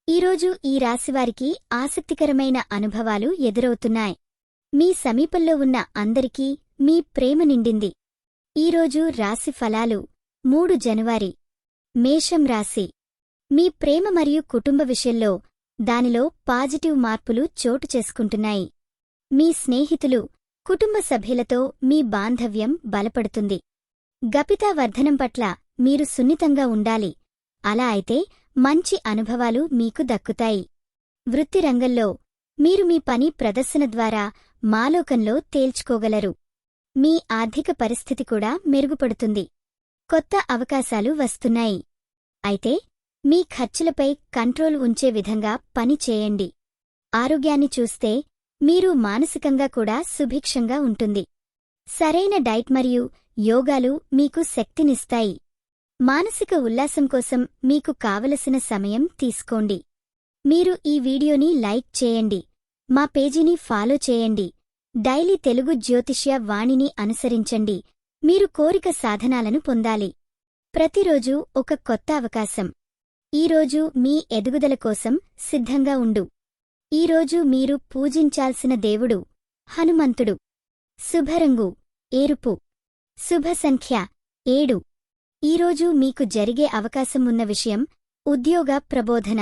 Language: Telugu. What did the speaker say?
ఈరోజు ఈ రాశివారికి ఆసక్తికరమైన అనుభవాలు ఎదురవుతున్నాయి. మీ సమీపంలో ఉన్న అందరికీ మీ ప్రేమ నిండింది. ఈరోజు రాశి ఫలాలు 3 జనవరి. మేషం రాశి. మీ ప్రేమ మరియు కుటుంబ విషయంలో దానిలో పాజిటివ్ మార్పులు చోటు చేసుకుంటున్నాయి. మీ స్నేహితులు, కుటుంబ సభ్యులతో మీ బాంధవ్యం బలపడుతుంది. గపితావర్ధనం పట్ల మీరు సున్నితంగా ఉండాలి. అలా అయితే మంచి అనుభవాలు మీకు దక్కుతాయి. వృత్తి రంగంలో మీరు మీ పని ప్రదర్శన ద్వారా మాలోకంలో తేల్చుకోగలరు. మీ ఆర్థిక పరిస్థితి కూడా మెరుగుపడుతుంది. కొత్త అవకాశాలు వస్తున్నాయి. అయితే మీ ఖర్చులపై కంట్రోల్ ఉంచే విధంగా పని చేయండి. ఆరోగ్యాన్ని చూస్తే మీరు మానసికంగా కూడా సుభిక్షంగా ఉంటుంది. సరైన డైట్ మరియు యోగాలు మీకు శక్తినిస్తాయి. మానసిక ఉల్లాసం కోసం మీకు కావలసిన సమయం తీసుకోండి. మీరు ఈ వీడియోని లైక్ చేయండి. మా పేజీని ఫాలో చేయండి. డైలీ తెలుగు జ్యోతిష్య వాణిని అనుసరించండి. మీరు కోరిక సాధనాలను పొందాలి. ప్రతిరోజు ఒక కొత్త అవకాశం. ఈరోజు మీ ఎదుగుదల కోసం సిద్ధంగా ఉండు. ఈరోజు మీరు పూజించాల్సిన దేవుడు హనుమంతుడు. శుభరంగు ఎరుపు. శుభ సంఖ్య 7. ఈరోజు మీకు జరిగే అవకాశం ఉన్న విషయం ఉద్యోగ ప్రబోధన.